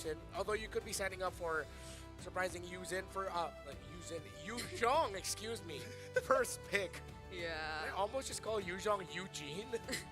Yuzin. Although you could be setting up for surprising Yuzin for Yuzhong, excuse me. First pick. I Yeah. almost just call Yuzhong Eugene.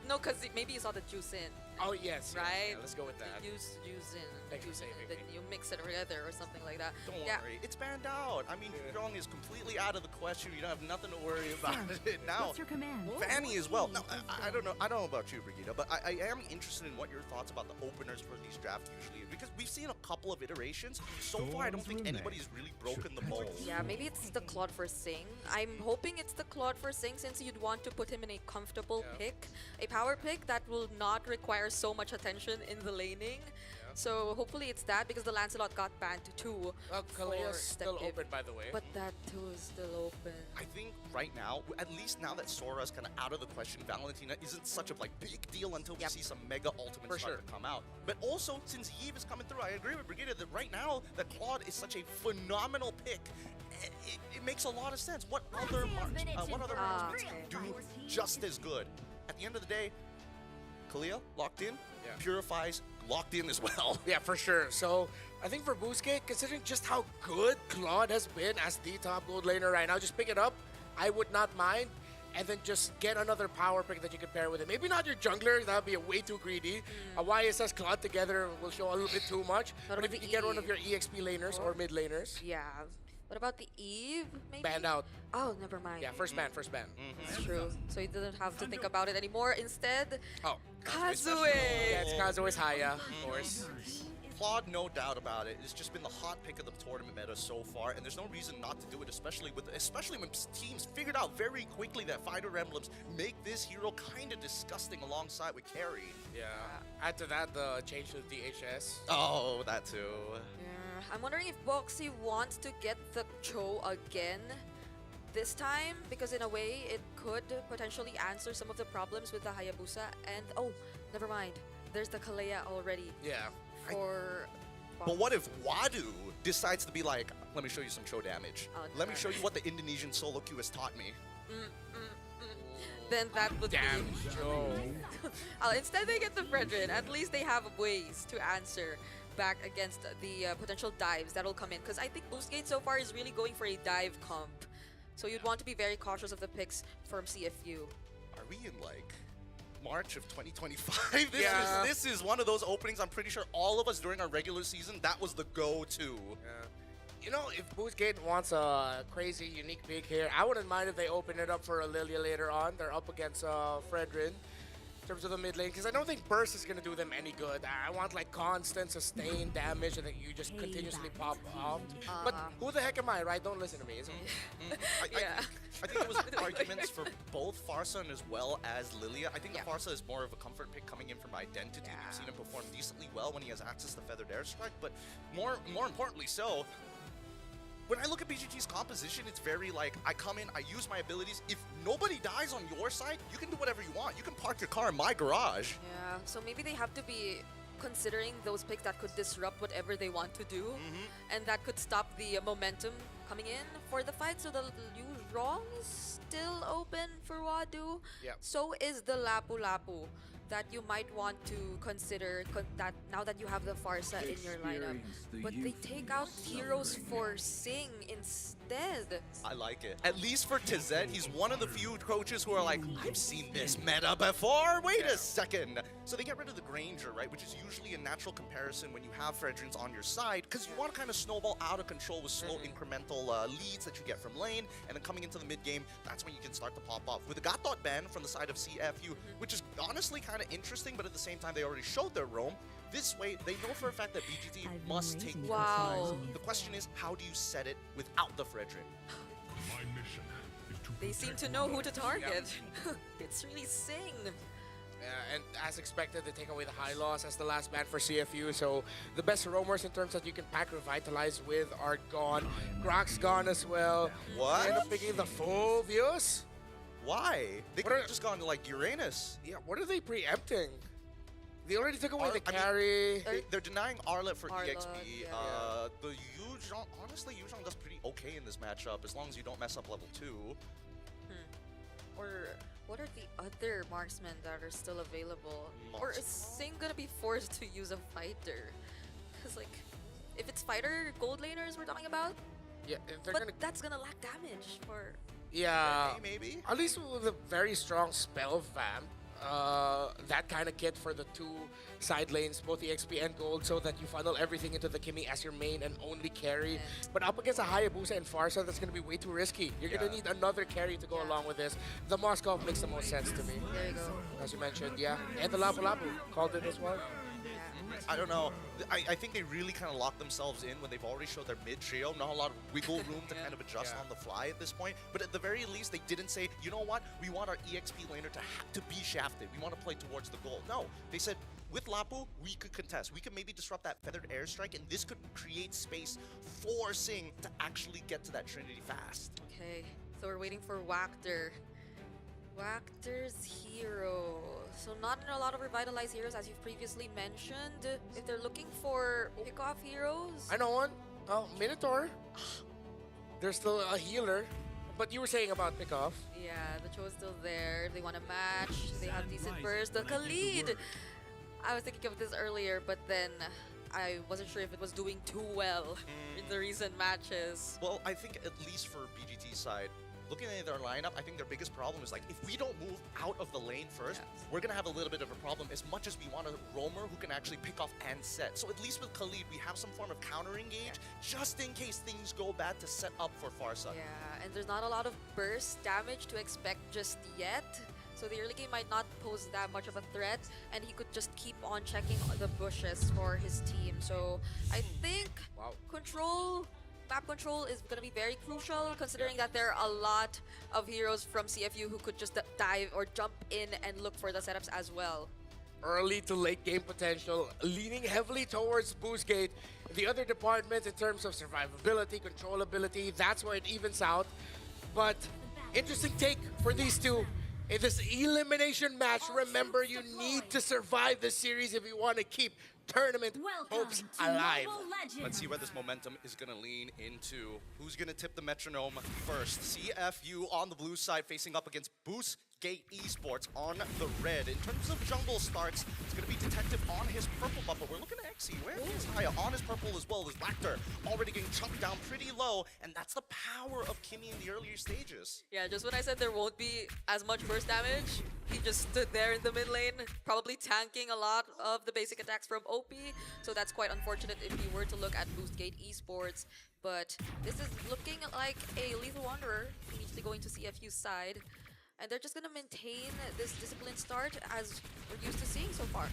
No, because maybe you saw the juice in. Oh yes, Right? Yeah, let's go with that. Use in. Thanks for juice in, saving then me. you mix it together or something like that. Don't Yeah. worry, it's banned out. I mean, Yeah. Yuzhong is completely out of the question. You don't have nothing to worry about Sir, it now. What's your command? Fanny as well. No, I don't know. I don't know about you, Brigitte, but I am interested in what your thoughts about the openers for these drafts usually is, because we've seen a couple of iterations. So far, I don't think anybody's really broken the mold. Yeah, maybe it's the Claude for Sing. I'm hoping it's the Claude for Sing since you'd want to put him in a comfortable pick, a power pick that will not require so much attention in the laning. So hopefully it's that because the Lancelot got banned too. Well, Kalea's still Step open, by the way. But that too is still open. I think right now, at least now that Sora's kind of out of the question, Valentina isn't such a big deal until we see some mega ultimates For start sure. to come out. But also, since Yves is coming through, I agree with Brigitte that right now that Claude is such a phenomenal pick. It makes a lot of sense. What other marksmen okay. do just as good? At the end of the day, Kalea locked in, Yeah. Purifies locked in as well. Yeah, for sure. So I think for BOOSTGATE, considering just how good Claude has been as the top gold laner right now, just pick it up. I would not mind. And then just get another power pick that you can pair with it. Maybe not your jungler, that would be way too greedy. A YSS Claude together will show a little bit too much. What But if about you the can get one of Eve? your EXP laners or mid laners, Yeah. What about the Eve? Maybe? banned out. Oh, never mind. Yeah, first ban, first ban. That's true. So you didn't have to think about it anymore. Instead, Oh, Kazue! yeah, it's Kazue's Haya, of course. Claude, no doubt about it. It's just been the hot pick of the tournament meta so far, and there's no reason not to do it, especially when teams figured out very quickly that fighter emblems make this hero kind of disgusting alongside with carry. Yeah. Add to that the change to the DHS. Oh, that too. Yeah, I'm wondering if Boxy wants to get the Cho again this time, because in a way it could potentially answer some of the problems with the Hayabusa. And oh, never mind. There's the Kalea already Yeah. for. But what if Wadu decides to be like, let me show you some show damage. Oh, Let me no. show you what the Indonesian solo queue has taught me. Then that would Damn, be. Joe. Instead, they get the Fredrin. At least they have ways to answer back against the potential dives that'll come in. Because I think BOOSTGATE so far is really going for a dive comp. So you'd want to be very cautious of the picks from CFU. Are we in like March of 2025? Yeah. This is one of those openings I'm pretty sure all of us during our regular season, that was the go-to. Yeah. You know, if BOOSTGATE wants a crazy, unique pick here, I wouldn't mind if they open it up for Lilia later on. They're up against Fredrin in terms of the mid lane, because I don't think Burst is going to do them any good. I want like constant, sustained damage and that you just continuously pop off. But who the heck am I, right? Don't listen to me. Yeah. I think there was arguments for both Farsa as well as Lilia. I think the Farsa is more of a comfort pick coming in from Identity. We've seen him perform decently well when he has access to Feathered Airstrike, but more importantly so, when I look at BGT's composition, it's very like, I come in, I use my abilities. If nobody dies on your side, you can do whatever you want. You can park your car in my garage. Yeah, so maybe they have to be considering those picks that could disrupt whatever they want to do, and that could stop the momentum coming in for the fight. So the Yuzhong is still open for Wadu. Yep. So is the Lapu Lapu that you might want to consider that now that you have the Farsa in your lineup. But they take out heroes for Sing instead. I like it. At least for Tizet, he's one of the few coaches who are like, I've seen this meta before. Wait a second. So they get rid of the Granger, right? Which is usually a natural comparison when you have Fredrins on your side, because you want to kind of snowball out of control with slow incremental leads that you get from lane, and then coming into the mid game, that's when you can start to pop off. With the Gatot ban from the side of CFU, which is honestly kind of interesting, but at the same time, they already showed their roam. This way, they know for a fact that BGT must take care Wow. of it. The question is, how do you set it without the Fredrin? My mission is to They seem to know who to target. It's really Sing. Yeah, and as expected, they take away the high loss as the last ban for CFU. So the best roamers in terms that you can pack Revitalize with are gone. Grok's gone as well. What? They end up picking the Phobius. Why? They What could are- have just gone to like Uranus. Yeah, what are they preempting? They already took away the I mean, carry. They're denying Arlet for Arlet, EXP. yeah. The Yuzhong, honestly, Yuzhong does pretty okay in this matchup as long as you don't mess up level 2. Or what are the other marksmen that are still available? Or is Marksman. Sing gonna be forced to use a fighter? Because like fighter gold laners we're talking about. Yeah, they're But gonna. that's gonna lack damage for. Yeah, Maybe. at least with a very strong spell vamp. That kind of kit for the two side lanes, both EXP and gold, so that you funnel everything into the Kimmy as your main and only carry. But up against a Hayabusa and Farsa, that's going to be way too risky. You're going to need another carry to go along with this. The Moskov makes the most sense to me. There you go. As you mentioned, yeah. And the Lapu Lapu called it as well. I don't know. I think they really kind of locked themselves in when they've already showed their mid trio. Not a lot of wiggle room to kind of adjust on the fly at this point. But at the very least, they didn't say, you know what? We want our EXP laner to be shafted. We want to play towards the goal. No, they said, with Lapu, we could contest. We could maybe disrupt that feathered airstrike, and this could create space for Sing to actually get to that Trinity fast. Okay, so we're waiting for Wactor. Wactor's hero. So not in a lot of revitalized heroes, as you've previously mentioned. If they're looking for pick-off heroes, I know one. Oh, Minotaur. There's still a healer. But you were saying about pickoff. yeah, the Cho is still there. If they want to match, they have decent burst. The Khalid. I was thinking of this earlier, but then I wasn't sure if it was doing too well in the recent matches. Well, I think at least for BGT's side, looking at their lineup, I think their biggest problem is like, if we don't move out of the lane first, we're going to have a little bit of a problem as much as we want a roamer who can actually pick off and set. So at least with Khalid, we have some form of counter engage just in case things go bad to set up for Farsa. Yeah, and there's not a lot of burst damage to expect just yet. So the early game might not pose that much of a threat, and he could just keep on checking the bushes for his team. So I think map control is going to be very crucial, considering that there are a lot of heroes from CFU who could just dive or jump in and look for the setups as well. Early to late game potential, leaning heavily towards BOOSTGATE. The other departments in terms of survivability, controllability, that's where it evens out. But interesting take for these two. In this elimination match, remember you need to survive this series if you want to keep tournament hopes alive. Let's see where this momentum is going to lean into. Who's going to tip the metronome first? CFU on the blue side facing up against BOOSTGATE Esports on the red. In terms of jungle starts, it's going to be Detective on his purple buff, but we're looking at Xe. Where is Haya on his purple as well as Wactor already getting chunked down pretty low, and that's the power of Kimmy in the earlier stages. Yeah, just when I said there won't be as much burst damage, he just stood there in the mid lane, probably tanking a lot of the basic attacks from OP. So that's quite unfortunate if you were to look at BOOSTGATE Esports. But this is looking like a Lethal Wanderer immediately going to CFU's side. And they're just going to maintain this disciplined start as we're used to seeing so far.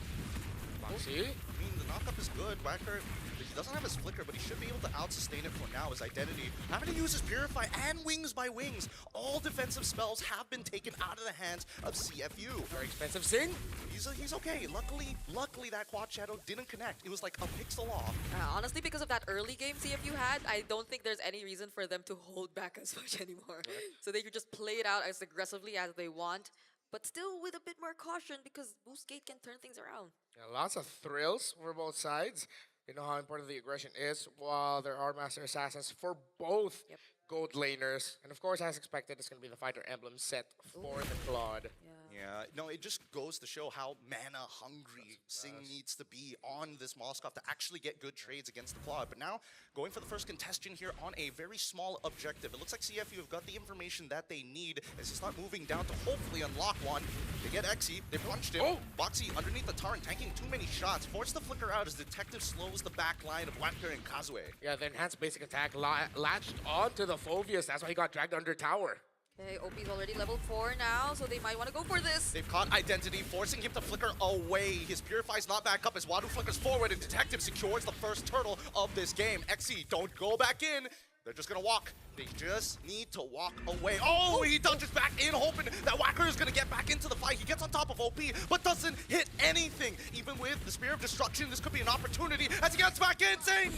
Moxie? I mean, the knockup is good. Whacker, he doesn't have his flicker, but he should be able to out-sustain it for now. His identity, having to use his Purify and Wings by Wings. All defensive spells have been taken out of the hands of CFU. Very expensive Sing. He's okay. Luckily that Quad Shadow didn't connect. It was like a pixel off. Honestly, because of that early game CFU had, I don't think there's any reason for them to hold back as much anymore. So they could just play it out as aggressively as they want, but still with a bit more caution because BOOSTGATE can turn things around. Yeah, lots of thrills for both sides. You know how important the aggression is, while there are Master Assassins for both gold laners. And of course, as expected, it's going to be the fighter emblem set for the Claude. Yeah, no, it just goes to show how mana hungry Sing needs to be on this Moskov to actually get good trades against the Claude. But now, going for the first contestant here on a very small objective. It looks like CFU have got the information that they need as they start moving down to hopefully unlock one. They get Xe, they punched him. Boxy underneath the Tarn, tanking too many shots. Force the flicker out as Detective slows the back line of Wactor and Kazue. Yeah, the enhanced basic attack latched onto the Phobius. That's why he got dragged under tower. Okay, OP's already level 4 now, so they might want to go for this. They've caught Identity, forcing him to flicker away. His Purify's not back up as Wadu flickers forward and Detective secures the first turtle of this game. Xe, don't go back in. They're just gonna walk. They just need to walk away. Oh, he dodges back in, hoping that Whacker is gonna get back into the fight. He gets on top of OP, but doesn't hit anything. Even with the Spear of Destruction, this could be an opportunity as he gets back in. Sing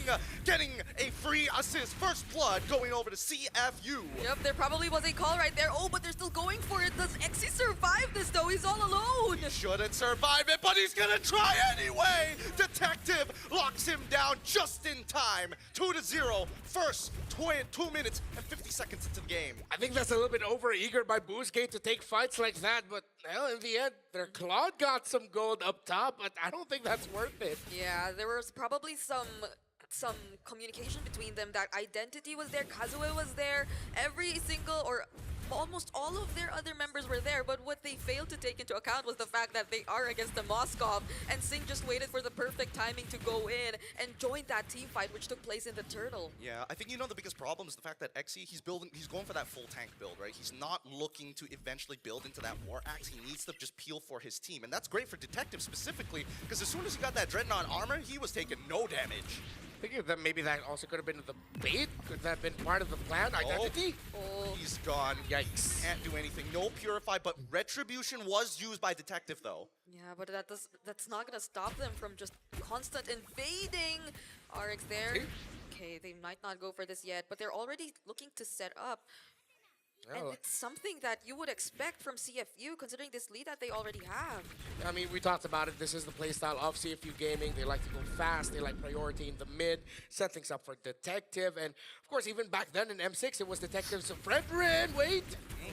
getting a free assist. First blood going over to CFU. Yep, there probably was a call right there. Oh, but they're still going for it. Does Xe survive this though? He's all alone. He shouldn't survive it, but he's gonna try anyway. Detective locks him down just in time. 2-0. First 2 minutes and 50 seconds into the game. I think that's a little bit over-eager by BOOSTGATE to take fights like that, but well, in the end, their Claude got some gold up top, but I don't think that's worth it. Yeah, there was probably some some communication between them. That Identity was there, Kazue was there, every single or almost all of their other members were there, but what they failed to take into account was the fact that they are against the Moskov, and Singh just waited for the perfect timing to go in and join that team fight which took place in the Turtle. Yeah, I think the biggest problem is the fact that Xe, he's going for that full tank build, right? He's not looking to eventually build into that War Axe. He needs to just peel for his team, and that's great for Detective specifically, because as soon as he got that Dreadnought armor, he was taking no damage. Thinking that maybe that also could have been the bait. Could that have been part of the plan? Identity? Oh, He's gone. Yikes. Can't do anything. No Purify, but Retribution was used by Detective, though. yeah, but that's not gonna stop them from just constant invading. RX there. Okay. Okay, they might not go for this yet, but they're already looking to set up. And Oh. it's something that you would expect from CFU, considering this lead that they already have. I mean, we talked about it. This is the playstyle of CFU Gaming. They like to go fast. They like priority in the mid, set things up for Detective. And, of course, even back then in M6, it was Detective's Fredrin. Wait!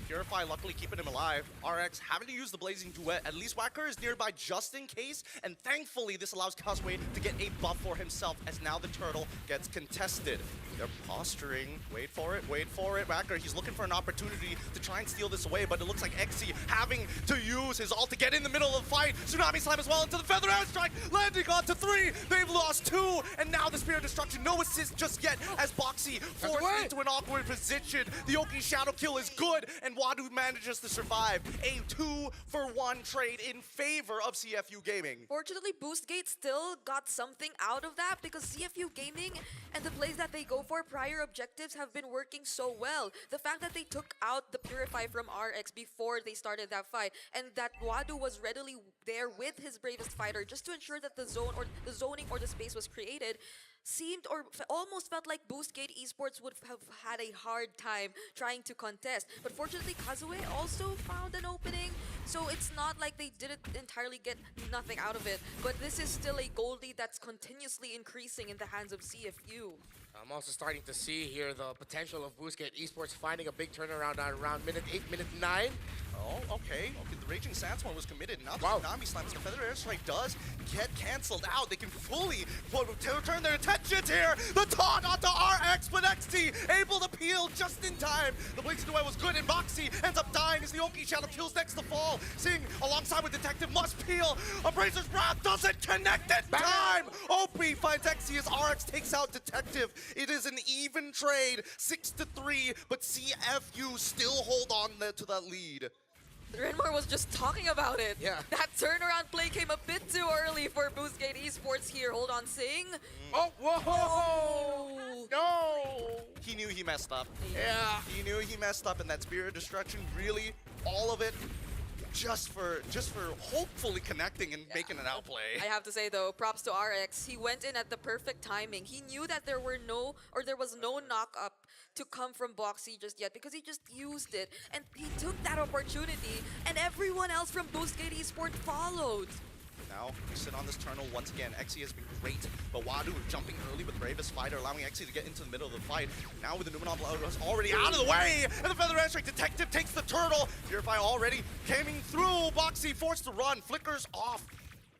Purify luckily keeping him alive. RX having to use the Blazing Duet. At least Wacker is nearby just in case. And thankfully, this allows Kazue to get a buff for himself as now the Turtle gets contested. They're posturing. Wait for it, wait for it. Wacker, he's looking for an opportunity to try and steal this away, but it looks like Xe having to use his ult to get in the middle of the fight. Tsunami Slam as well into the Feather Airstrike, landing on to 3. They've lost 2, and now the Spirit of Destruction. No assist just yet as Boxy forced away. into an awkward position. The Oki Shadow Kill is good, and Wadu manages to survive. A 2-for-1 trade in favor of CFU Gaming. Fortunately, BOOSTGATE still got something out of that because CFU Gaming and the plays that they go for, prior objectives, have been working so well. The fact that they took out the Purify from RX before they started that fight, and that Wadu was readily there with his bravest fighter just to ensure that the zone or the zoning or the space was created, seemed or almost felt like BOOSTGATE Esports would have had a hard time trying to contest. But fortunately, Kazue also found an opening, so it's not like they didn't entirely get nothing out of it. But this is still a gold lead that's continuously increasing in the hands of CFU. I'm also starting to see here the potential of BOOSTGATE Esports finding a big turnaround at around minute 8, minute 9. Oh, okay. The Raging Sandstorm was committed. Now the Wow. Tsunami Slams, the Feather Airstrike does get cancelled out. They can fully turn their attentions here. The taunt onto RX, but XT able to peel just in time. The Blazing Duet was good, and Moxie ends up dying as the Oki Shadow kills next to fall. Singh, alongside with Detective, must peel. Appraiser's Wrath doesn't connect in time. Opie finds XT as RX takes out Detective. It is an even trade, 6-3, but CFU still hold on to that lead. Renmar was just talking about it. Yeah. That turnaround play came a bit too early for BOOSTGATE Esports here. Hold on, Singh. Oh, whoa! Oh. No! He knew he messed up. Yeah. He knew he messed up, and that Spirit of Destruction, really, all of it, just for hopefully connecting and making an outplay. I have to say though, props to RX. He went in at the perfect timing. He knew that there was no knock up to come from Boxy just yet because he just used it, and he took that opportunity, and everyone else from BOOSTGATE Esports followed. Now, we sit on this turtle once again. Xe has been great, but Wadu jumping early with Bravest Fighter, allowing Xe to get into the middle of the fight. Now with the Numenor Bloodrust already out of the way, and the Feather Airstrike Detective takes the turtle. Purify already coming through. Boxy forced to run, flickers off.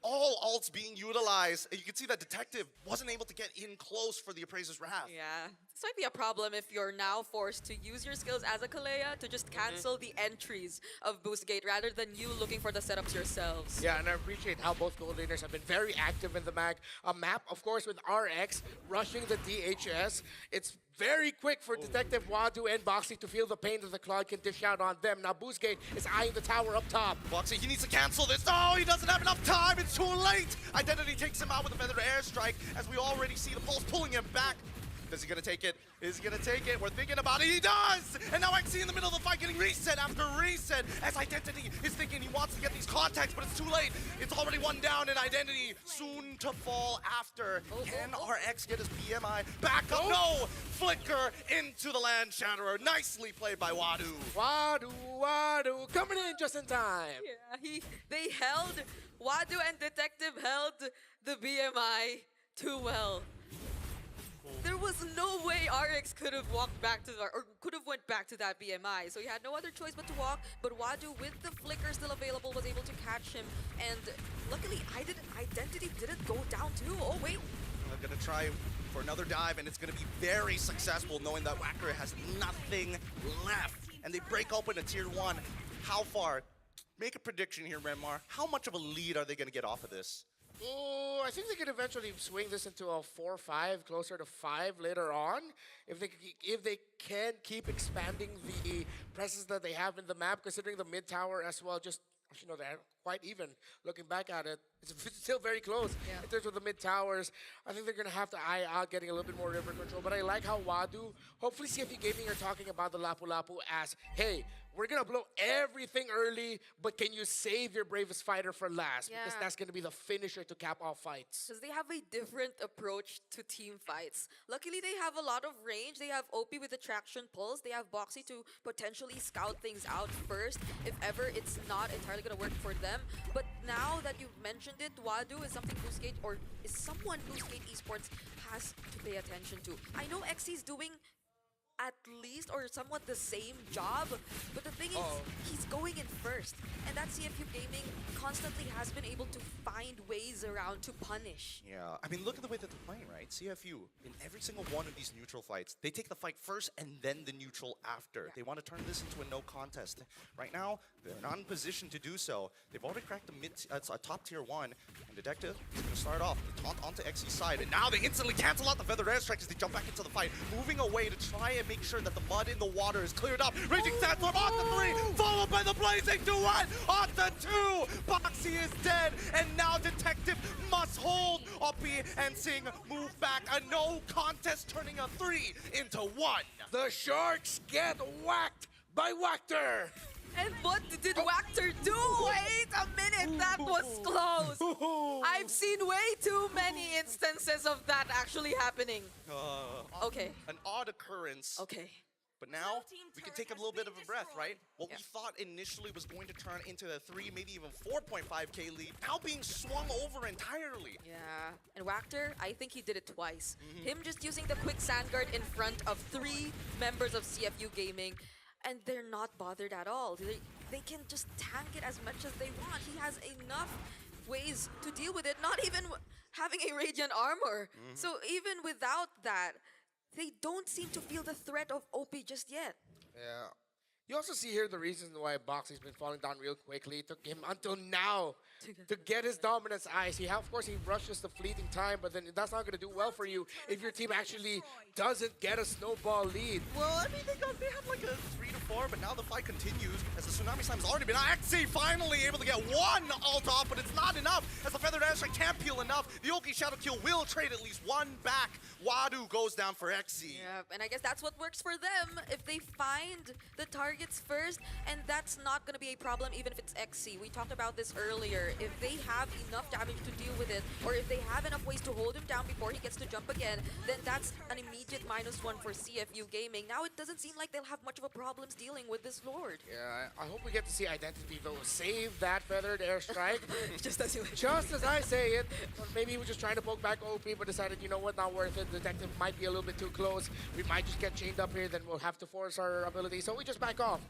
All ults being utilized. And you can see that Detective wasn't able to get in close for the Appraiser's Wrath. Yeah, this might be a problem if you're now forced to use your skills as a Kalea to just cancel the entries of BOOSTGATE rather than you looking for the setups yourselves. Yeah, and I appreciate how both gold leaders have been very active in the map, of course, with RX rushing the DHS. It's very quick for Detective Wadu and Boxy to feel the pain that the Cloud can dish out on them. Now BOOSTGATE is eyeing the tower up top. Boxy, he needs to cancel this. No, he doesn't have enough time. It's too late. Identity takes him out with a Feather Airstrike as we already see the Pulse pulling him back. Is he gonna take it? Is he gonna take it? We're thinking about it. He does! And now Xe in the middle of the fight getting reset after reset as Identity is thinking he wants to get these contacts, but it's too late. It's already one down and Identity soon to fall after. Can RX get his BMI back up? No! Flicker into the Land Shatterer. Nicely played by Wadu. Wadu, coming in just in time. Yeah, they held, Wadu and Detective held the BMI too well. There was no way RX could have walked back to or could have went back to that BMI. So he had no other choice but to walk. But Wadu, with the flicker still available, was able to catch him. And luckily, Identity didn't go down too. Oh wait, I'm gonna try for another dive, and it's going to be very successful knowing that Wacker has nothing left. And they break open a tier 1. How far? Make a prediction here, Renmar. How much of a lead are they going to get off of this? Oh, I think they could eventually swing this into a 4-5, closer to 5 later on. If they can keep expanding the presence that they have in the map, considering the mid tower as well, just, you know, they're quite even. Looking back at it, it's still very close in terms of the mid towers. I think they're going to have to eye out getting a little bit more river control. But I like how Wadu, hopefully CFU Gaming are talking about the Lapu Lapu as, hey, we're going to blow everything early, but can you save your bravest fighter for last? Because that's going to be the finisher to cap off fights. Because they have a different approach to team fights. Luckily, they have a lot of range. They have OP with the traction pulse. They have Boxy to potentially scout things out first, if ever it's not entirely going to work for them. But now that you've mentioned it, Wadu is something BOOSTGATE, or is someone BOOSTGATE Esports has to pay attention to. I know XC is doing at least or somewhat the same job, but the thing is, he's going in first, and that CFU Gaming constantly has been able to find ways around to punish. Yeah, I mean, look at the way that they're playing, right? CFU, in every single one of these neutral fights, they take the fight first and then the neutral after. They want to turn this into a no contest. Right now, they're not in position to do so. They've already cracked a top tier 1, and Detective is going to start off the taunt onto XC's side, and now they instantly cancel out the feathered airstrike as they jump back into the fight, moving away to try and make sure that the mud in the water is cleared up. Raging Sandstorm on the 3, followed by the Blazing Duet on the 2. Boxy is dead, and now Detective must hold. Oppie and Singh move back. A no contest, turning a 3 into 1. The Sharks get whacked by Wachter. And what did Wachter do? Wait a minute, that was close. I've seen way too many instances of that actually happening. Okay. An odd occurrence. Okay. But now, we can take a little bit of a breath, right? What we thought initially was going to turn into a 3, maybe even 4.5k lead, now being swung over entirely. Yeah, and Wachter, I think he did it twice. Him just using the quick sand guard in front of 3 members of CFU Gaming, and they're not bothered at all. They can just tank it as much as they want. He has enough ways to deal with it, not even having a Radiant armor. So even without that, they don't seem to feel the threat of OP just yet. Yeah. You also see here the reason why Boxy's been falling down real quickly. It took him until now to get his dominance eyes. Of course, he rushes the fleeting time, but then that's not going to do well for you if your team actually doesn't get a snowball lead. Well, I mean, they have like a 3 to 4, but now the fight continues as the Tsunami Slime's already been XC finally able to get 1 ult off, but it's not enough as the Feathered Airstrike can't peel enough. The Oki Shadow Kill will trade at least 1 back. Wadu goes down for XC. Yeah, and I guess that's what works for them if they find the targets first, and that's not going to be a problem even if it's XC. We talked about this earlier. If they have enough damage to deal with it, or if they have enough ways to hold him down before he gets to jump again, then that's an immediate -1 for CFU Gaming. Now it doesn't seem like they'll have much of a problem dealing with this Lord. Yeah, I hope we get to see Identity though. Save that Feathered Airstrike. Just as you Just as I say it. Or maybe he was just trying to poke back OP, but decided, you know what, not worth it. Detective might be a little bit too close. We might just get chained up here, then we'll have to force our ability. So we just back off.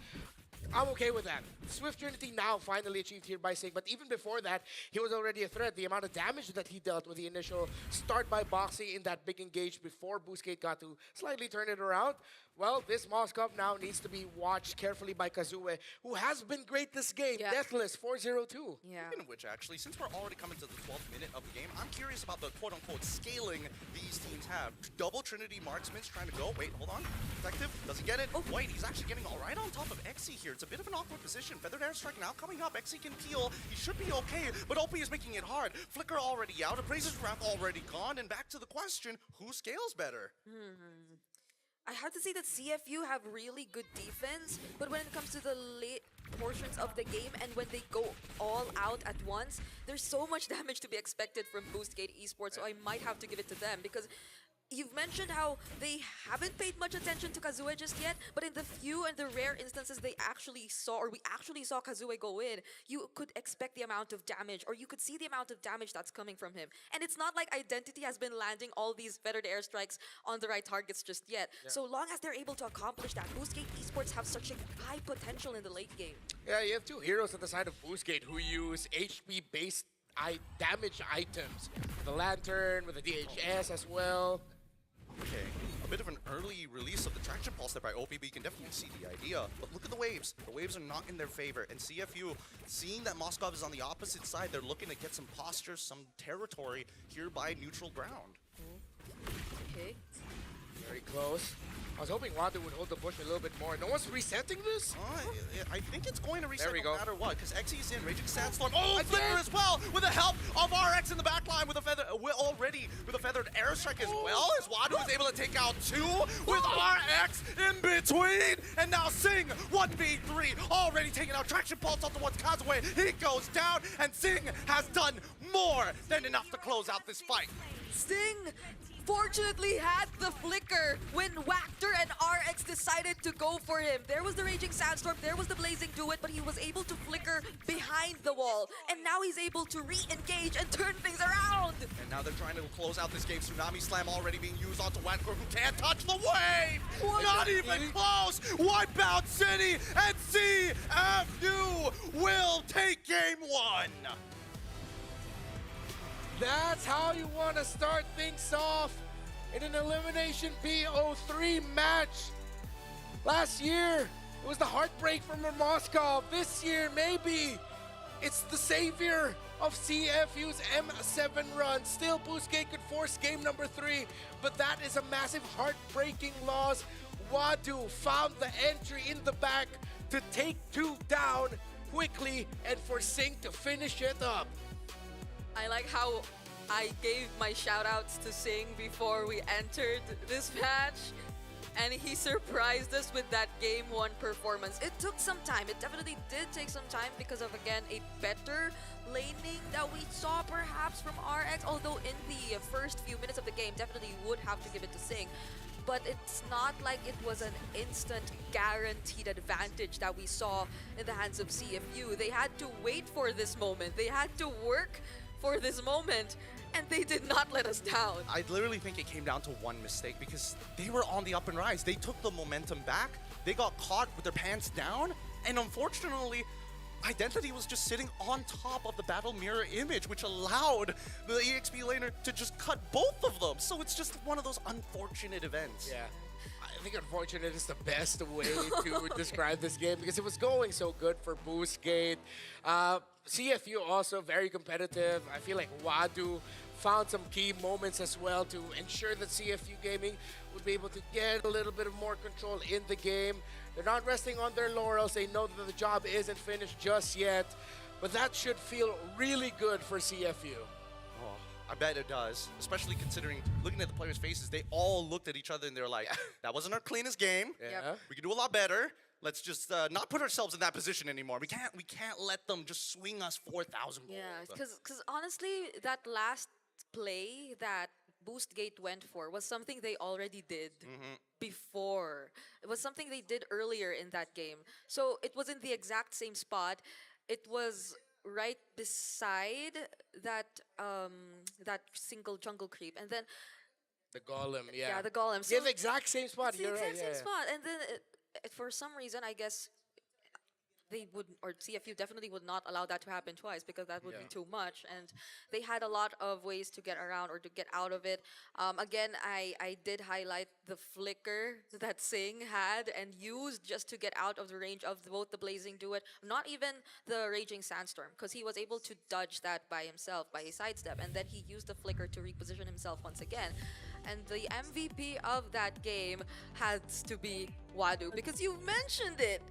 I'm okay with that. Swift Trinity now finally achieved here by Sig, but even before that, he was already a threat. The amount of damage that he dealt with the initial start by Boxy in that big engage before BOOSTGATE got to slightly turn it around. Well, this Moss Cup now needs to be watched carefully by Kazue, who has been great this game. Deathless, 4-0-2. Yeah. Speaking of which, actually, since we're already coming to the 12th minute of the game, I'm curious about the quote-unquote scaling these teams have. Double Trinity Marksman's trying to go. Wait, hold on. Detective doesn't get it. Oh, wait, he's actually getting all right on top of XC here. It's a bit of an awkward position. Feathered Airstrike now coming up. XC can peel. He should be okay, but OP is making it hard. Flicker already out. Abraser's Wrath already gone. And back to the question, who scales better? I have to say that CFU have really good defense, but when it comes to the late portions of the game and when they go all out at once, there's so much damage to be expected from BOOSTGATE Esports, so I might have to give it to them because you've mentioned how they haven't paid much attention to Kazue just yet, but in the few and the rare instances they actually saw, or we actually saw Kazue go in, you could expect the amount of damage, or you could see the amount of damage that's coming from him. And it's not like Identity has been landing all these feathered airstrikes on the right targets just yet. So long as they're able to accomplish that, BOOSTGATE Esports have such a high potential in the late game. Yeah, you have 2 heroes at the side of BOOSTGATE who use HP-based damage items. The Lantern, with the DHS as well. early release of the traction pulse there by OPB. You can definitely see the idea. But look at the waves. The waves are not in their favor. And CFU, seeing that Moskov is on the opposite side, they're looking to get some posture, some territory here by neutral ground. Okay. Very close. I was hoping Wadu would hold the bush a little bit more. No one's resetting this? I think it's going to reset There we no go. matter what, because XE's in, Raging Sandstorm. Oh, Flicker as well, with the help of RX in the backline with a feather, already with a feathered airstrike as well, as Wadu is able to take out 2 with RX in between. And now Sing, 1v3, already taking out Traction Pulse off the one kazue. He goes down, and Sing has done more than enough to close out this fight. Sting fortunately had the flicker when Wactor and RX decided to go for him. There was the Raging Sandstorm, there was the Blazing Duet, but he was able to flicker behind the wall. And now he's able to re-engage and turn things around. And now they're trying to close out this game. Tsunami Slam already being used onto Wactor, who can't touch the wave! Not even close! Wipeout City, and CFU will take game 1! That's how you want to start things off in an Elimination BO3 match. Last year, it was the heartbreak from Moskov. This year, maybe it's the savior of CFU's M7 run. Still, BOOSTGATE could force game number 3, but that is a massive heartbreaking loss. Wadu found the entry in the back to take 2 down quickly and for Sing to finish it up. I like how I gave my shout-outs to Sing before we entered this match, and he surprised us with that Game 1 performance. It took some time. It definitely did take some time because of, again, a better laning that we saw perhaps from RX, although in the first few minutes of the game, definitely would have to give it to Sing. But it's not like it was an instant guaranteed advantage that we saw in the hands of CFU. They had to wait for this moment. They had to work for this moment, and they did not let us down. I literally think it came down to one mistake because they were on the up and rise. They took the momentum back. They got caught with their pants down, and unfortunately, Identity was just sitting on top of the battle mirror image, which allowed the EXP laner to just cut both of them. So it's just one of those unfortunate events. Yeah. I think unfortunate is the best way to describe this game because it was going so good for BOOSTGATE. CFU also very competitive. I feel like Wadu found some key moments as well to ensure that CFU Gaming would be able to get a little bit of more control in the game. They're not resting on their laurels. They know that the job isn't finished just yet, but that should feel really good for CFU. I bet it does, especially considering, looking at the players' faces, they all looked at each other and they're like, that wasn't our cleanest game. Yeah. We can do a lot better. Let's just not put ourselves in that position anymore. We can't let them just swing us 4,000 gold. Yeah, because honestly, that last play that BOOSTGATE went for was something they already did before. It was something they did earlier in that game. So it was in the exact same spot. It was right beside that that single jungle creep, and then The golem, yeah. yeah, the golem. Yeah, the exact same spot. It's the You're right. exact same Yeah. spot, and then for some reason, I guess they would, or CFU definitely would not allow that to happen twice because that would be too much. And they had a lot of ways to get around or to get out of it. Again, I did highlight the flicker that Sing had and used just to get out of the range of both the Blazing Duet, not even the Raging Sandstorm, because he was able to dodge that by himself, by his sidestep, and then he used the flicker to reposition himself once again. And the MVP of that game has to be Wadu, because you mentioned it.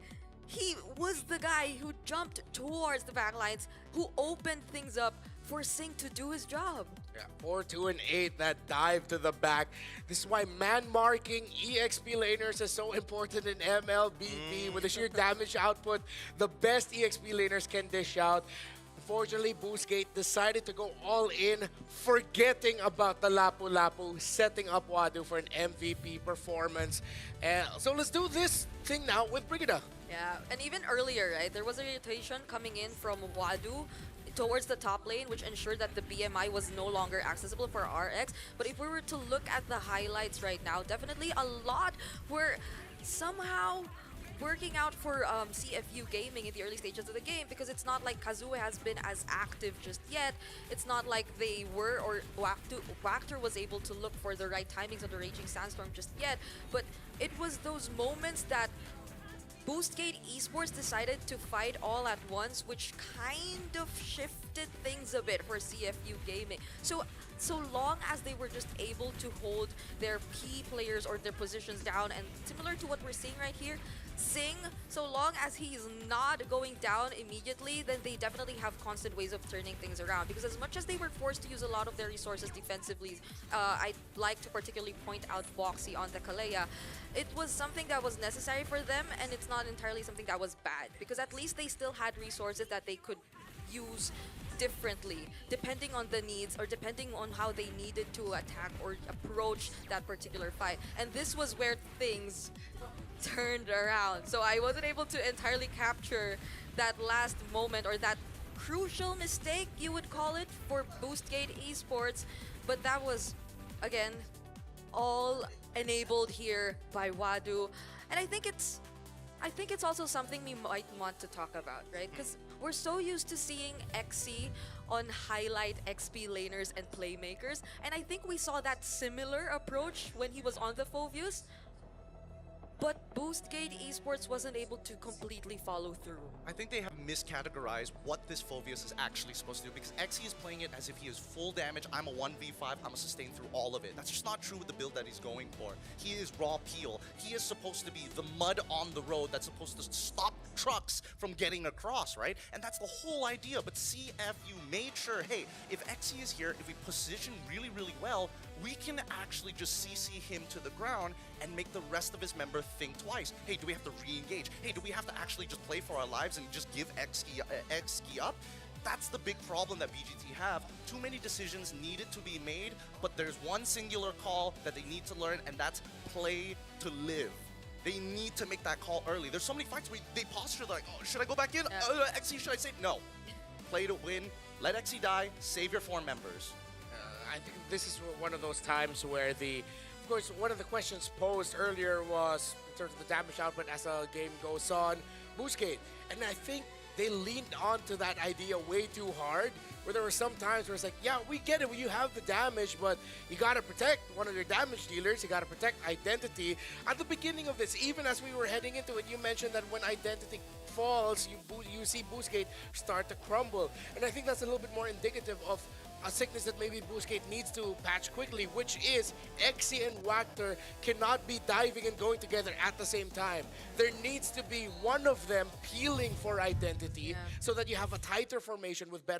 He was the guy who jumped towards the backlines, who opened things up for Sing to do his job. Yeah, 4, 2, and 8, that dive to the back. This is why man-marking EXP laners is so important in MLBB. With the sheer damage output, the best EXP laners can dish out. Unfortunately, BOOSTGATE decided to go all in, forgetting about the Lapu Lapu, setting up Wadu for an MVP performance. So let's do this thing now with Brigida. Yeah, and even earlier, right, there was a rotation coming in from Wadu towards the top lane, which ensured that the BMI was no longer accessible for RX. But if we were to look at the highlights right now, definitely a lot were somehow working out for CFU Gaming in the early stages of the game, because it's not like Kazue has been as active just yet. It's not like they were, or Wactor was able to look for the right timings of the Raging Sandstorm just yet, but it was those moments that BOOSTGATE Esports decided to fight all at once, which kind of shifted things a bit for CFU Gaming. So long as they were just able to hold their key players or their positions down, and similar to what we're seeing right here, Sing, so long as he's not going down immediately, then they definitely have constant ways of turning things around. Because as much as they were forced to use a lot of their resources defensively, I'd like to particularly point out Boxy on the Kalea. It was something that was necessary for them, and it's not entirely something that was bad. Because at least they still had resources that they could use differently, depending on the needs or depending on how they needed to attack or approach that particular fight. And this was where things turned around. So I wasn't able to entirely capture that last moment, or that crucial mistake, you would call it, for BOOSTGATE Esports. But that was, again, all enabled here by Wadu. And I think it's also something we might want to talk about, right? Because we're so used to seeing XC on highlight XP laners and playmakers, and I think we saw that similar approach when he was on the Fovius. But BOOSTGATE Esports wasn't able to completely follow through. I think they have miscategorized what this Phoveus is actually supposed to do, because XE is playing it as if he is full damage. I'm a 1v5, I'm gonna sustain through all of it. That's just not true with the build that he's going for. He is raw peel. He is supposed to be the mud on the road that's supposed to stop trucks from getting across, right? And that's the whole idea. But CFU made sure, hey, if XE is here, if we position really, really well, we can actually just CC him to the ground and make the rest of his member think twice. Hey, do we have to re-engage? Hey, do we have to actually just play for our lives and just give XE up? That's the big problem that BGT have. Too many decisions needed to be made, but there's one singular call that they need to learn, and that's play to live. They need to make that call early. There's so many fights where they posture like, oh, should I go back in? XE, should I save? No. Play to win. Let XE die. Save your 4 members. I think this is one of those times where of course, one of the questions posed earlier was in terms of the damage output as the game goes on, BOOSTGATE. And I think they leaned onto that idea way too hard, where there were some times where it's like, yeah, we get it, you have the damage, but you gotta protect one of your damage dealers, you gotta protect Identity. At the beginning of this, even as we were heading into it, you mentioned that when Identity falls, you see BOOSTGATE start to crumble. And I think that's a little bit more indicative of a sickness that maybe BOOSTGATE needs to patch quickly, which is XE and Wactor cannot be diving and going together at the same time. There needs to be one of them peeling for Identity so that you have a tighter formation with better